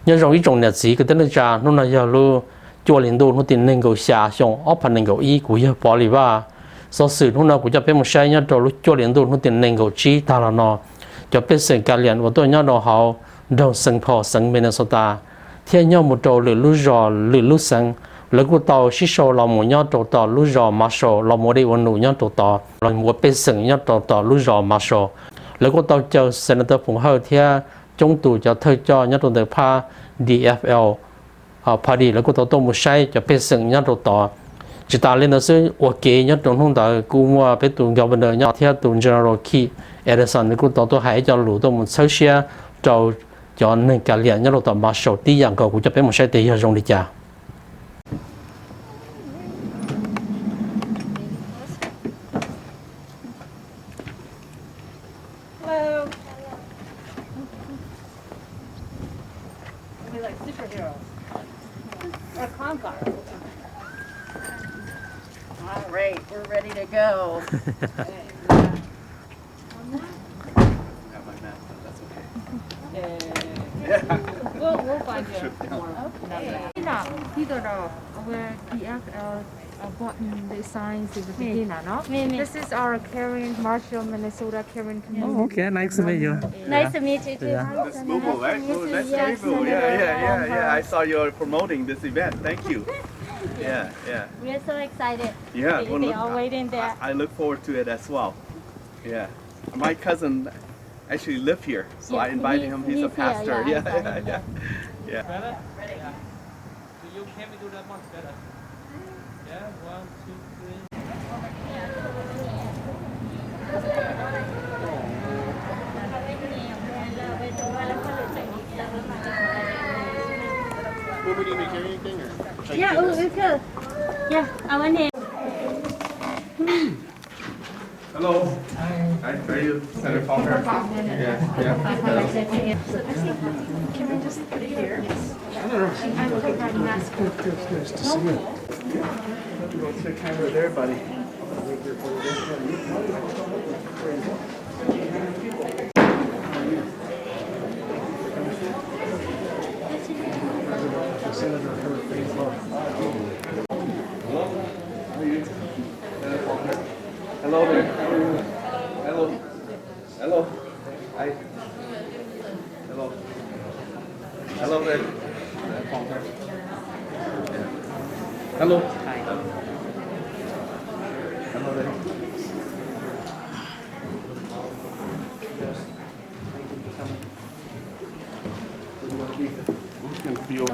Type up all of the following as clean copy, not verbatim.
nhớ rồi ý trong nhà sĩ cái tên là cha nó là giờ lu chùa liền đồ nó tiền nên cầu xa xong ốp phần nên cầu y của giờ bỏ đi va sau sự nó nào cũng cho biết một sai nhớ rồi lu chùa liền đồ nó tiền nên cầu chi ta là nó cho biết sự cả liền và tôi nhớ đồ họ đầu sừng phò sừng Minnesota thiên nhau một trâu lử lu giò lử lu sừng lử của tàu xí sầu là một nhau trâu tàu lu giò mà sầu là một đi ôn nụ nhau trâu tàu là một biết sừng nhau trâu tàu lu giò mà sầu lử của tàu chờ Senator Foung Hawj theo trong tù cho thời cho nhau trâu được pa DFL party lử của tàu tôi một sai cho biết sừng nhau trâu tàu chỉ ta lên đó sẽ ok nhau trâu không ta cũng mua biết tụ giao vấn đề nhau theo tụ General Key Edison lử của tàu tôi hãy cho lũ tôi một số xe trâu cho nên cả liền nhau trâu mà sầu tí dạng cầu cũng cho biết một sai tí ở trong đi cha. All right, we're ready to go. Have my map, but that's okay. We'll find you. Where DFL bought the signs in the beginning, no? This is our Karen Marshall, Minnesota Karen community. Oh, okay, nice to meet you. Nice to meet you too. This is Hmoob, right? Oh, that's very cool. Yeah. I saw you promoting this event. Thank you. Yeah. We're so excited. Yeah, They are waiting there. I look forward to it as well. Yeah. My cousin actually lives here, so Yeah, I invited him. He's a he's here, pastor. yeah, Yeah. Better? Yeah. You can do that much better. Yeah, 1, 2, 3. Will we need to carry anything or? Yeah, it's good. Yeah, I want it. Hello. Hi. Are you Senator Palmer? Yeah. Can we just put it here? I'm looking for the mask. Nice to see you. Go to the camera there, buddy. Senator Hello there. Hello. Hi. Hello there. Hello. Hi. Hello there. You can feel.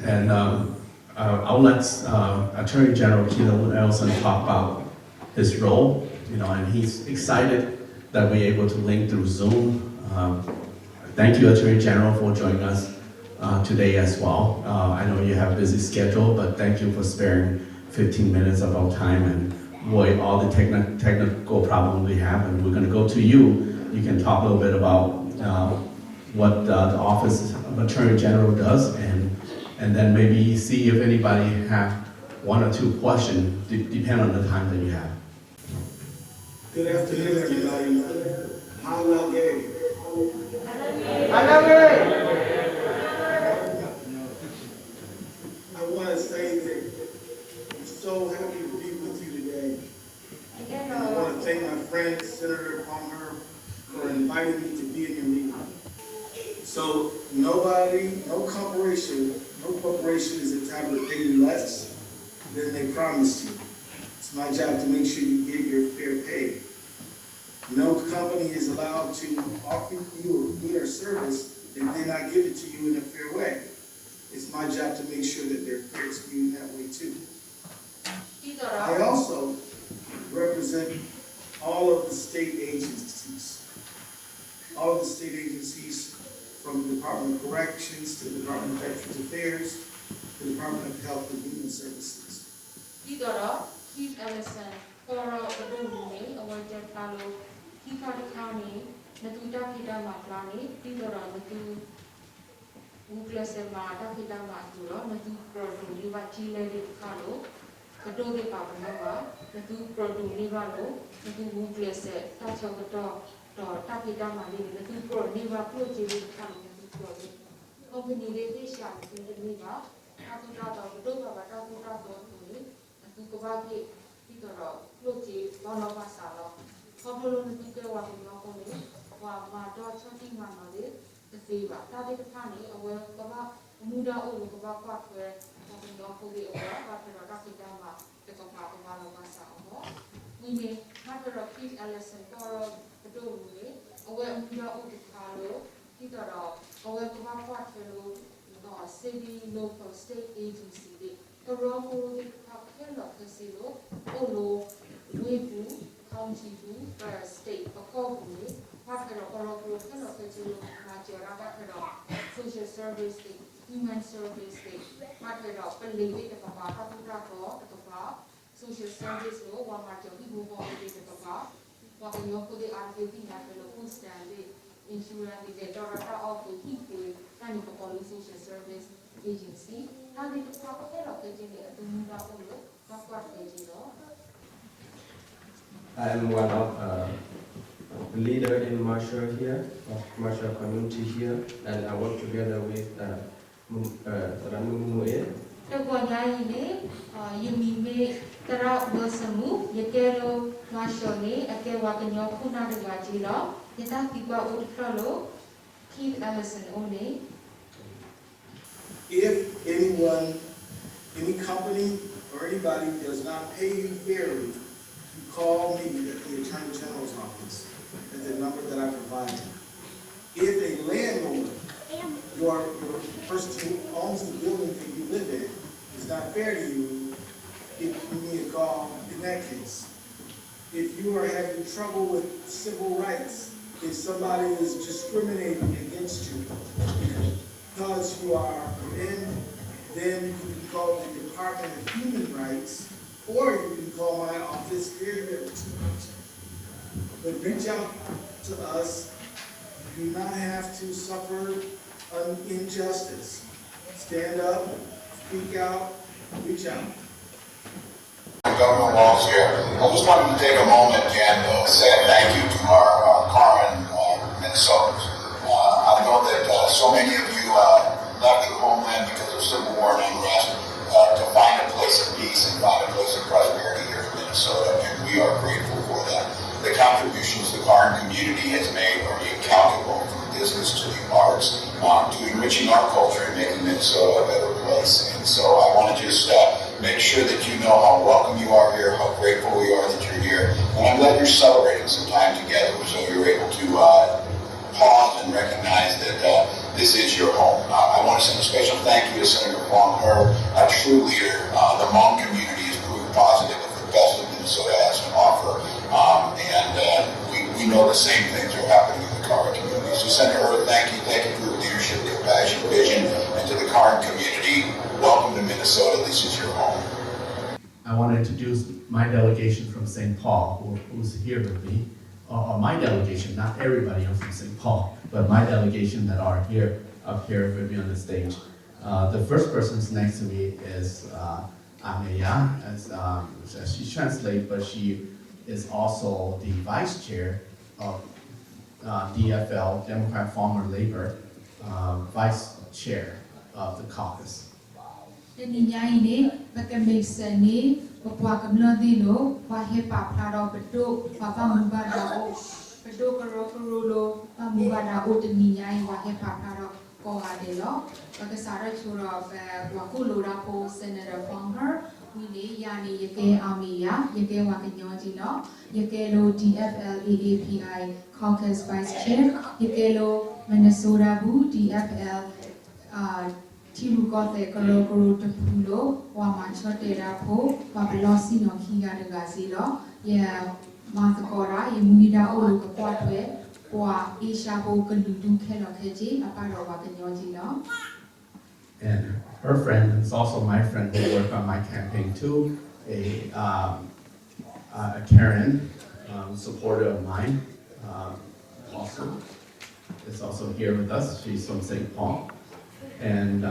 And I'll let Attorney General Keith Nelson talk about his role, and he's excited that we're able to link through Zoom. Thank you, Attorney General, for joining us today as well. I know you have a busy schedule, but thank you for sparing 15 minutes of our time and avoid all the technical problems we have. And we're going to go to you. You can talk a little bit about what the Office of Attorney General does, and then maybe see if anybody have 1 or 2 questions, depend on the time that you have. Good afternoon, everybody. How well gay? I want to say that I'm so happy to be with you today. And I want to thank my friend, Senator Palmer, for inviting me to be in your meeting. So no corporation is entitled to pay you less than they promised you. It's my job to make sure you get your fair pay. No company is allowed to offer you or service they may not give it to you in a fair way. It's my job to make sure that they're fair to you in that way too. I also represent all of the state agencies. All of the state agencies from the Department of Corrections to the Department of Veterans Affairs to the Department of Health and Human Services. Keith Ellison, Koro Baduni, awarded fellow, Kikata County, Natuta Kita Maplani, Tidora, Natu Uklesema, Takita Matura, Natu Produni, Chile de Calo, Kadoge Papanova, Natu Produni Valo, Natu Uklese, Tachokato, Takita Mali, Natu Proniva, Project Calo, Natu Project. Company Levisha, Niva, Takuta, Doga, Takuta, Tukabaki, Pitoro, Luti, Bono Masalo, Popular Nika Wakimokoni, Wamado, Choting Manodi, the fever, Tadi Pani, aware Kaba, Muda Ulukaba, where Wakimokoli, or Rakidama, the Kapa, Bono Masalo. We may matter of Keith Ellison, Toro, Padori, aware Muda Ulikalo, Pitoro, aware Kaba, city, local, state agency, the Roko, Hello, Casino, Olo, Webu, County, State, Okoguni, Papero, Oro, Hello, Casino, Majora, Social Service, Human Service, Papero, Believe it, the Papa, Papuraco, the Papa, Social Service, one Majo, Hmoob, the Papa, Wakayoko, the RVP, National Food Stand, Insurance, the Dorata of the Hipu, and the Police Social Service Agency. How did the Papa Hello, Casino, the Muda Olo? I am one of the leader in Marshall here, of Marshall community here, and I work together with Hmoob. The Guayani, you may Tara Wilsamu, Yakero, Marshall, Akewakano, Kuna de Vajila, Yatakiba Udfalo, Keith Ellison only. If anyone, any company, or anybody does not pay you fairly, you call me at the Attorney General's office at the number that I provided. If a landlord, your person who owns the building that you live in, is not fair to you, give me a call in that case. If you are having trouble with civil rights, if somebody is discriminating against you because you are a man, then you can call the Department of Human Rights, or you can call my office here. But reach out to us. You do not have to suffer injustice. Stand up, speak out, reach out. Governor Walls here. I just wanted to take a moment and say thank you to our Carmen Minnesotans. I know that so many of you left your homeland because of civil war and unrest to find a place of peace and find a place of prosperity here in Minnesota, and we are grateful for that. The contributions the Karn community has made are incalculable, from business to the arts, to enriching our culture and making Minnesota a better place. And so I want to just make sure that you know how welcome you are here, how grateful we are that you're here, and I'm glad you're celebrating some time together so you're able to pause and recognize that this is your home. I want to send a special thank you to Senator Foung Hawj, a true leader. The Hmong community has proved positive of the best that Minnesota has to offer, and we know the same things are happening in the Karn community. So Senator Hawj, thank you for the leadership, compassion, vision, and to the Karn community, welcome to Minnesota. This is your home. I want to introduce my delegation from St. Paul, who's here with me. Or my delegation, not everybody else from St. Paul, but my delegation that are here, up here with me on the stage. The first person next to me is Ameya, as she translates, but she is also the vice chair of DFL, Democrat Farmer Labor, vice chair of the caucus. Pakamladino, Wahepa, Plado, Pedo, Pavamubada, Pedo, Karokurulo, Mubada, Utania, Wahepa, Plado, Koadelo, Pakasara Chura, Wakulu Rapo, Senator Foung Hawj, Mini Yani Yake Amia, Yake Wakanojino, Yakelo DFL AAPI Caucus Vice Chair, Yakelo Minnesota Bu DFL Tirukote Korokoro Tapulo, Wamachote Rapo, Wabelosi no Kiga de Gazilo, Ya Mathakora, Yamida Oluka Quatwe, Wa Ishabo Kaludu Kelo Keji, Aparo Wakanojino. And her friend is also my friend who worked on my campaign too, a Karen, supporter of mine, also is also here with us. She's from St. Paul. And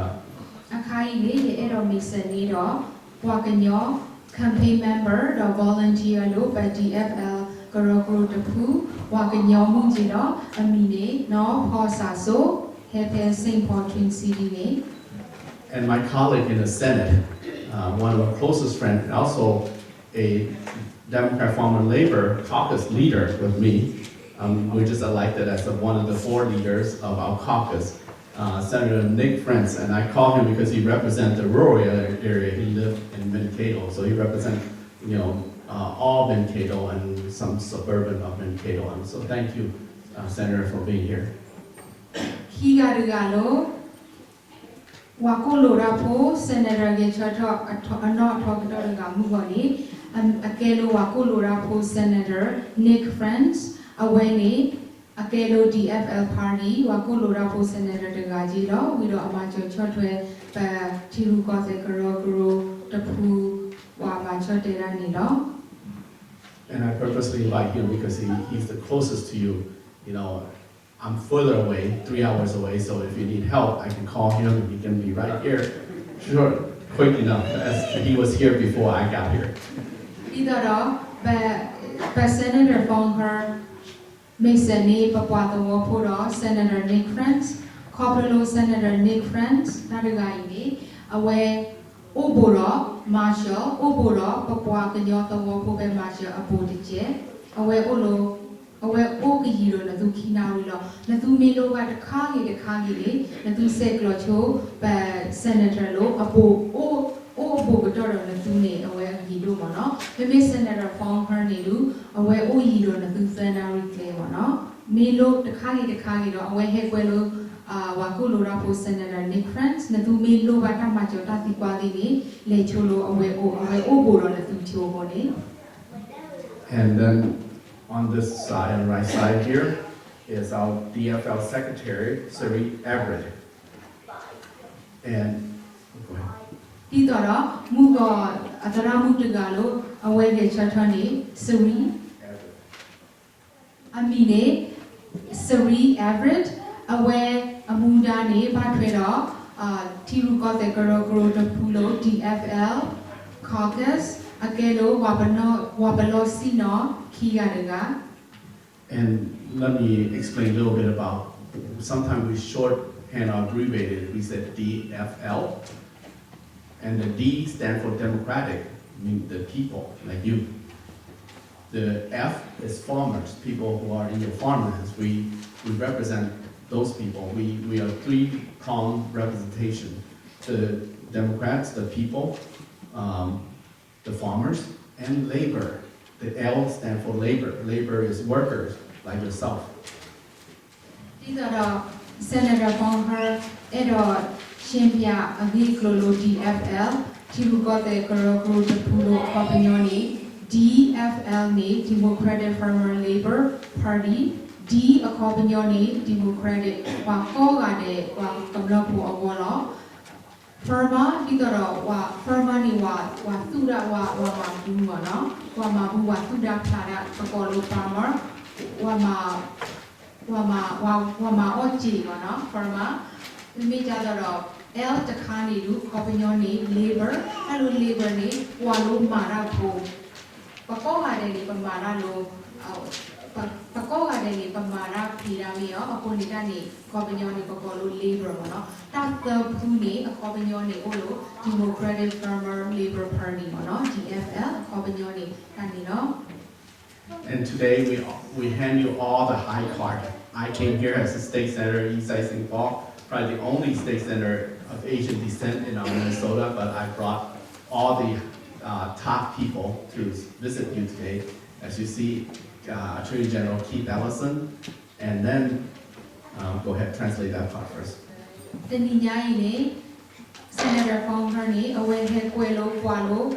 Akai Edo Misanido, Wakanyo, campaign member, the volunteer loop at DFL Korokoro Tapu, Wakanyo Munjino, Amine, no Posaso, Hepe St. Paul Twin City. and my colleague in the Senate, one of our closest friends, and also a Democrat former Labor caucus leader with me. We just elected as one of the 4 leaders of our caucus, Senator Nick Frentz, and I call him because he represents the rural area. He lived in Mankato, so he represents, all Mankato and some suburban of Mankato. And so thank you, Senator, for being here. Wakolo Rapo, Senator Gechato, not talking about Mugoni, and Akelo Wakolo Rapo, Senator Nick Frentz, Awene, Akelo DFL Party, Wakolo Rapo, Senator de Gajilo, Widow Amacho Chotwe, Tiru Gothe Karoguru, Tapu, Wamacho de Ranilo. And I purposely invite him because he's the closest to you. I'm further away, 3 hours away, so if you need help, I can call him and he can be right here. Sure, quick enough, as he was here before I got here. Idara, Senator Foung Hawj, Masoni, Papuato Wapuro, Senator Nick Frentz, Copperlo, Senator Nick Frentz, Narugaini, Away, Obura, Marshall, Obura, Papua Kanyota Wapobe Marshall, Abodiche, Away Olo. Away Oki Hero, Natu Kinarilo, Natu Milo at the Kagi, Natu Seklocho, Senator Lo, Abo, Bogador, Natune, away Hido Mono, the Senator Foung Hawj, away O Hido, Natu Senari Claimono, Milo, the Kagi, away Hequelo, Wakulu Rapo, Senator Nick Frentz, Natu Milo, Batamacho, Tati Quadini, Lecholo, away Oboro, Natu Chobone. And then on this side, on the right side here, is our DFL Secretary, Siri Everett. And, go ahead. Tidora, Mugo, Ataramu Tagalo, away the Chatani, Siri, Amine, Siri Everett, away Amundani, Patreda, Tiru Gothe Karogoro Tapulo, DFL, Caucus, Akelo, Wabalosino, Kigarega. And let me explain a little bit about, sometimes we shorthand or abbreviate it, we said DFL. And the D stands for Democratic, meaning the people, like you. The F is farmers, people who are in your farmlands. We represent those people. We are 3-pronged representation. The Democrats, the people, the farmers, and labor. The L stands for labor. Labor is workers, like yourself. These are Senator Foung Hawj, Edo, Chimpia, Aviklolo, DFL, Tirugote, Korokoro, Tapulo, Papignoni, DFL, Democratic Farmer Labor Party, D, Papignoni, Democratic, Wakogade, Wakamlapu, Awolo, Firma, Idoro, Firma Niwa, Watuda, Wamabu, Wamabu, Watuda, Plada, Kakolo Farmer, Wama Oji, Firma, Mijadoro, El Takani, Copignoni, Labor, Hello Labor, Walu Marapo, Pacoa de Pamaralo, Pacoa de Pamara, Piramio, Apolitani, Copignoni, Pacolo, Labor, Tap the Puni, a Copignoni, Olo, Democratic Farmer Labor Party, DFL, Copignoni, Canino. And today we hand you all the high card. I came here as a state senator, Eastside St. Paul, probably the only state senator of Asian descent in Minnesota, but I brought all the top people to visit you today. As you see, Attorney General Keith Ellison, and then go ahead, translate that part first. Senator Foung Hawj, away head Quelo, Qualo,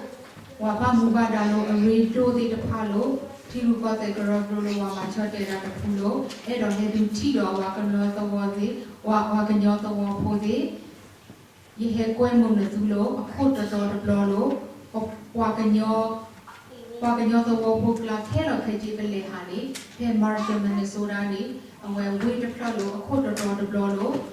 Wapa Mubadalo, a redo the Palo, Tiruka the Garabro, Wamacha de Pulo, Edo heading Tido, Wakanota Wazi, Wakanyota Wapode, Ye head Quemo Nazulo, a quarter of Blolo, of Wakanyo. Wakanyota Wapokla, Kelo Kajibele Honey, Pen Marshall, Minnesota, and where we the Flalo, a quarter of Blolo.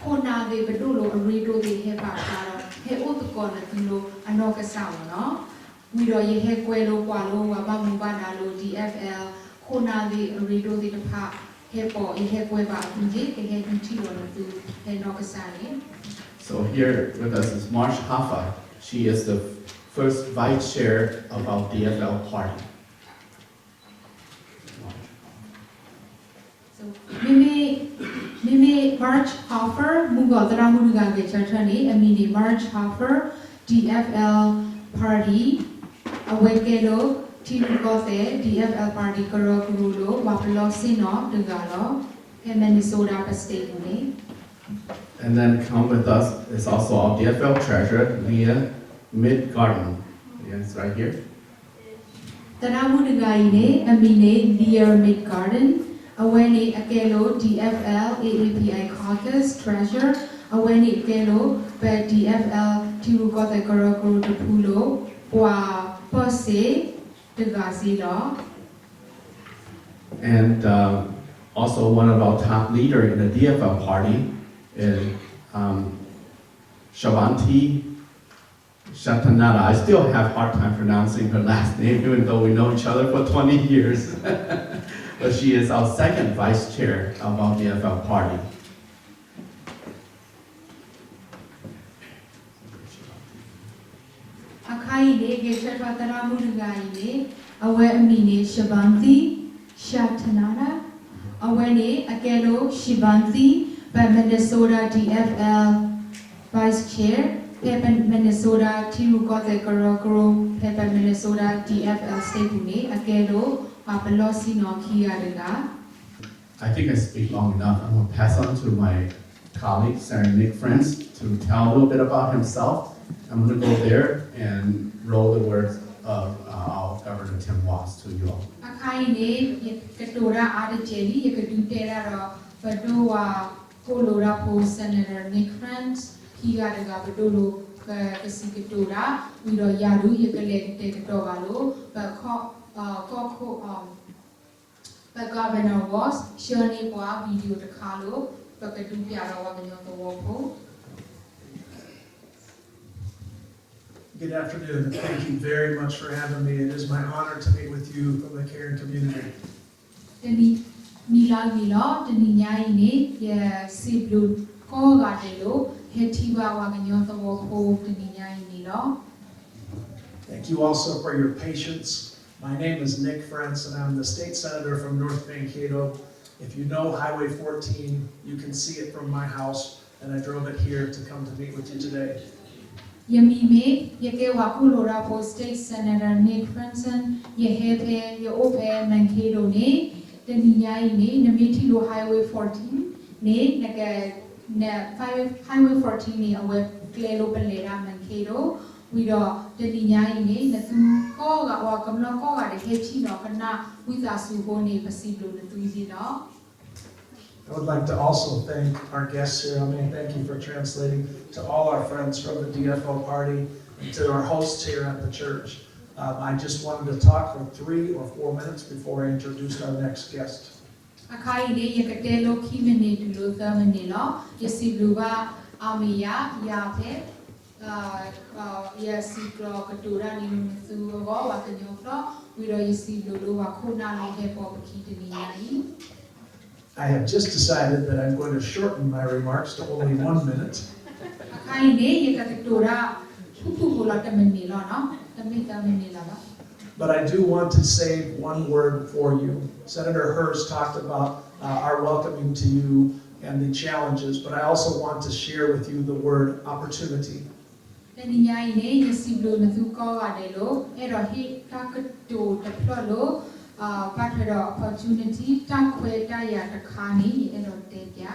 Kona de Bedulo, a redo the Hepatara, He Otokona Tulo, and Nokasama, we do ye Hequelo, Walo, Wabamubadalo, DFL, Kona de redo the Park, Hepo, a Hequeba, Injik, a head and Tilo, and Nokasani. So here with us is Marsh Hoffa. She is the first vice chair of our DFL party. So, Mimi March Hoffer, Mugodra Murugange Chatani, Amini March Hoffer, DFL party, Awekelo, Tinugothe, DFL party, Korokurulo, Wapalo Sino, Dugalo, and Minnesota State. And then come with us is also our DFL treasurer, Leah Midgarden. Yes, right here. Tanamurugaine, Amine, Leah Midgarden. Awani Akelo, DFL, AAPI Caucus, Treasurer, Awani Akelo, Bed DFL, Tirugotha Korokoro de Pulo, Wa Pose, the Gazi Law. And also one of our top leader in the DFL party is Shavanti Shatanada. I still have a hard time pronouncing her last name, even though we know each other for 20 years. But she is our second vice chair of our DFL party. Akaile, Geshatara Murugaine, Awe Amine, Shavanti, Shatanada, Awene, Akelo, Shivanti, by Minnesota DFL vice chair, Pepin Minnesota, Tirugotha Korokoro, Pepin Minnesota DFL state Akelo. I think I speak long enough. I'm going to pass on to my colleague, Senator Nick Friends, to tell a little bit about himself. I'm going to go there and roll the words of our Governor Tim Walz to you all. Senator Nick Friends, he got a Gabadolo, Kasikadora, we do Yadu, you can let take a dogalo, but the governor was Shirley Boa video the Carlo, but the Dupiara on the Walpole. Good afternoon, and thank you very much for having me. It is my honor to meet with you from the Karen community. Mila, the Ninaine, yeah, Siblu, Kogatelo, Hetiva Waganyon the Walpole, the Ninaine. Thank you also for your patience. My name is Nick Frentz, and I'm the state senator from North Mankato. If you know Highway 14, you can see it from my house, and I drove it here to come to meet with you today. Yamime, Yake Wakulora for State Senator Nick Frenson, Yehepe, Yeope, Mankato ne, the Niyaine, Namitilo Highway 14, ne, Highway 14 ne, away Glelo Belera, Mankato. We do the Niyaine, the two Koga or Kamla Koga, the Hechino, Kana, with us who go near Pasibo, the Tuizino. I would like to also thank our guests here. I mean, thank you for translating to all our friends from the DFL party and to our hosts here at the church. I just wanted to talk for 3 or 4 minutes before I introduce our next guest. Akaide Yakatelo Kimene to Luther Manila, Yesiluba Amia Yape, Yasiklo Katura Nimu Wakanyoflo, we do Yesilu Wakuna Hepo Kitani. I have just decided that I'm going to shorten my remarks to only 1 minute. But I do want to say one word for you. Senator Hurst talked about our welcoming to you and the challenges, but I also want to share with you the word opportunity. แต่นี่ยายเนี่ยยสิบโลนะทุกข้อว่าเดโลเราฮิตากโตตะพลโลปัทร opportunity ตั้งเควตายาตะคานี้เราเตะยา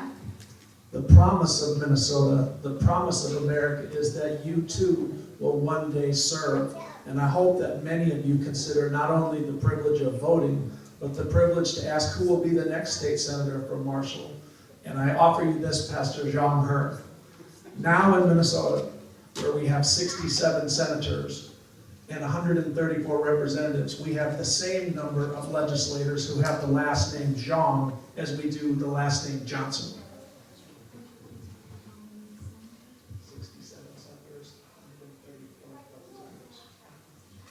The promise of Minnesota, the promise of America is that you too will one day serve. And I hope that many of you consider not only the privilege of voting, but the privilege to ask who will be the next state senator from Marshall. And I offer you this, Pastor Jean Her. Now in Minnesota, where we have 67 senators and 134 representatives, we have the same number of legislators who have the last name Jean as we do the last name Johnson. 67 senators, 134 representatives.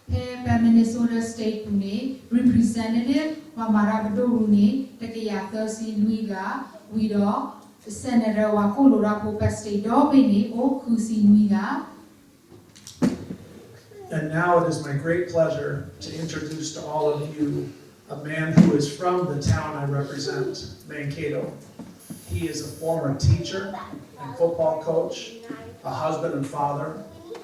แพร Minnesota State นี่ representative ว่ามาราบดูนี่ตะกี้ยาเตอร์ซีลุยกาวีดอ senator ว่าโคโลราโด state ดอเบนี่โอคูซีลุยกา And now it is my great pleasure to introduce to all of you a man who is from the town I represent, Mankato. He is a former teacher and football coach, a husband and father,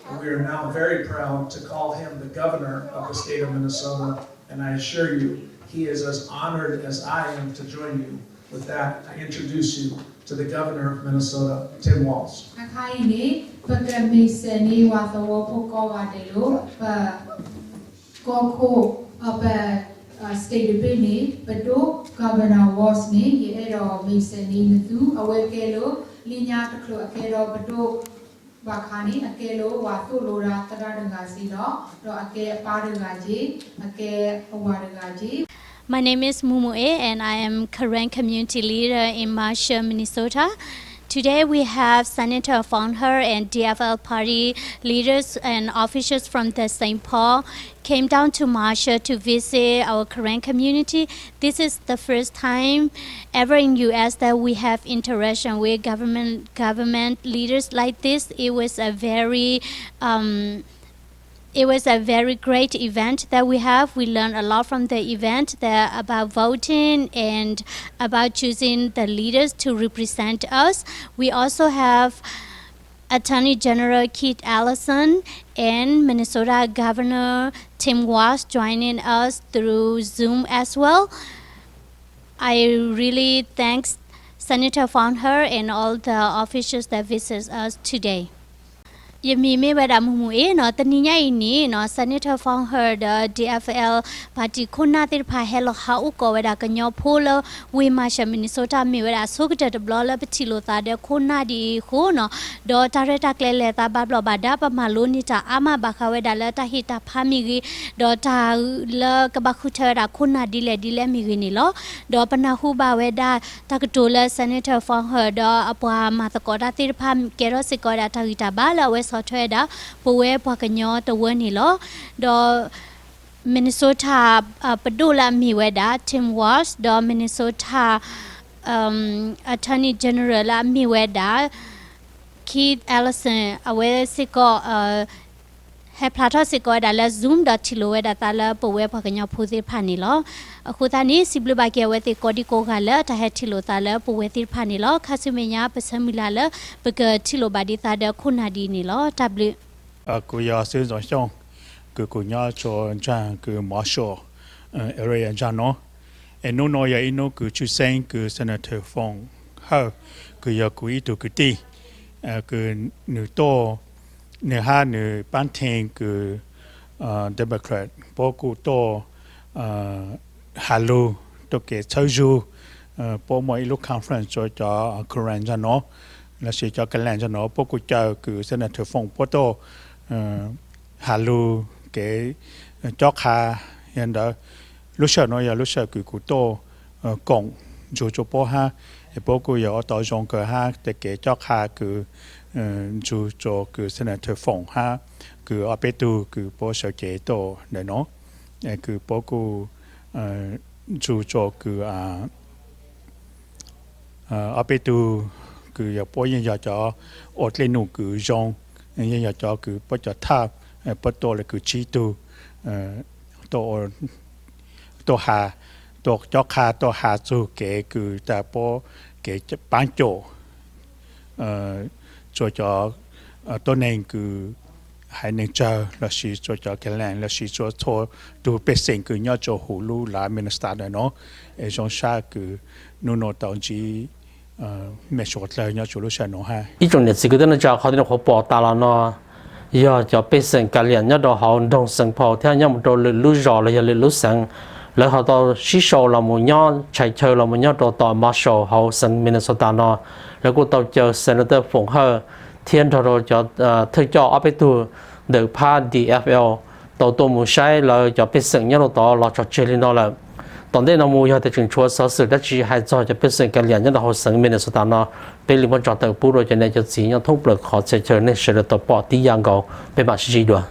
and we are now very proud to call him the governor of the state of Minnesota. And I assure you, he is as honored as I am to join you. With that, I introduce you to the governor of Minnesota, Tim Walz. นะคะอีนี่เพื่อมีเสนีวาสวพกวาเดโลก็โคสเตทเบนี่ปะดูกาเบนาวอสนี่เยรอมีเสนีนตูอเวเกโลลิญาตะคลอเกโรปะดูวาคานีอเกโลวาตุโลราตระดงาซีเนาะรออเกปาดงาจีอเกอวาดงาจี My name is Hmoob and I am current community leader in Marshall, Minnesota. Today we have Senator Foung Hawj and DFL party leaders and officials from the St. Paul came down to Marshall to visit our current community. This is the first time ever in U.S. that we have interaction with government leaders like this. It was a very great event that we have. We learned a lot from the event about voting and about choosing the leaders to represent us. We also have Attorney General Keith Ellison and Minnesota Governor Tim Walz joining us through Zoom as well. I really thank Senator Foung Hawj and all the officials that visit us today. ยมีไม่ว่าดำหูเนาะตอนนี้ใหญ่นี่เนาะ Senator Foung Hawj DFL ปาร์ตี้คุณน่าติดพาเฮลฮาอุกอเวดากันยอพูลวิมาชมินิโซตามีเวลาสุกจะดบล้อแล้วไปทิโลตาเดคุณน่าดีคู่เนาะดอตาเรตาเกลเลตาบาบลอบาดาปะมาลุนิตาอามาบาคาเวดาเลตาฮิตาพามิกีดอตาเลกบาคุเทราคุณน่าดีเลมิกีนี่ลอดอปนาฮูบาเวดาตากตูเล Senator Foung Hawj ดออปามาตะกอดาติดพาเกโรสิกอดาทาฮิตาบาลาเวสอทเวดาปเวปะกันยอตะเวนี่ลอดอMinnesota ปดูลามีเวดา Tim Walz ดอ Minnesota Attorney General ลามีเวดา Keith Ellison อเวสิกอให้พลาทสิกอดาลา Zoom ดอทิโลเวดาตาลาปเวปะกันยอพูสิพานี่ลอခုတနီစီဘလဘကေဝတိကိုဒီကိုကလည်းတဟက်တီလိုတာလည်းပဝေတိဖာနီလောခါစမညာပစမီလာလည်းပကတီလိုဘာဒီတာဒခုနာဒီနီလော W ကိုရစေဇောရှောင်းကိုညာချောဂျန်ကိုမာရှောareaဂျန်နော်အနိုနော်ရအနိုကိုချူဆိုင်ကို Senator Foung Hawj ကိုရကိုဤတူကတိကိုနူတော့နေဟာနေပန်တင်ကို Democrat ပိုကူတော့Hello ตกเช้าจูพอมาอีลูกคอนเฟอเรนซ์จะคุรันจะเนาะแล้วเสียจะกันแลนจะเนาะพวกกูจะคือเซนเตอร์ฟงพอโตHello เก๋จอกคายันเดอลูกเสือเนาะอย่าลูกเสือคือกูโตกงจูจูพอฮะพวกกูอย่าเอาต่อจงเกิดฮะแต่เก๋จอกคาคือจูจูคือเซนเตอร์ฟงฮะคือเอาไปดูคือพอเสือเก๋โตเนาะคือพวกกูจูโจคือเอาไปดูคืออย่าป้อยังอยากจะอดเล่นหนูคือจงยังอยากจะคือป้อจะท่าป้อตัวเลยคือชี้ดูตัวหาตัวจอกหาตัวหาจูเก๋คือแต่ป้อเก๋จะปังโจโจจะตัวเองคือ hai nên chờ là sĩ cho cái làng là sĩ cho thô đủ bê sinh cứ nhớ cho hủ lu là mình start rồi nó ở trong xa cứ nó tao chỉ mẹ sốt lại nhớ cho lúc xa nó ha ý trong này chỉ có đến cho họ đến họ bỏ ta là nó giờ cho bê sinh cái liền nhớ đó họ đồng sinh phò theo nhau một đồ lú rò là giờ lú sinhแล้วเขาต่อชิโชเราหมู่ย่อใช้เชอเราหมู่ย่อต่อมาโชเขาสังมินโซตานอแล้วก็ต่อเจอเซนเตอร์ฝงเฮอเทียนทอร์จะถึงจะเอาไปตัวเดือพา DFL ตัวหมู่ใช้เราจะเป็นสิ่งนี้เราต่อเราจะเจริญเราตอนนี้เราหมู่อยากจะถึงชัวร์สื่อได้จีให้จะเป็นสิ่งการเรียนนี้เราสังมินโซตานอเป็นลิมอนจอดตัวผู้โดยจะในจะสีนี้ทุกเปลือกขอเชิญในเชิญตัวปอที่ยังเก่าเป็นแบบชีดด้วย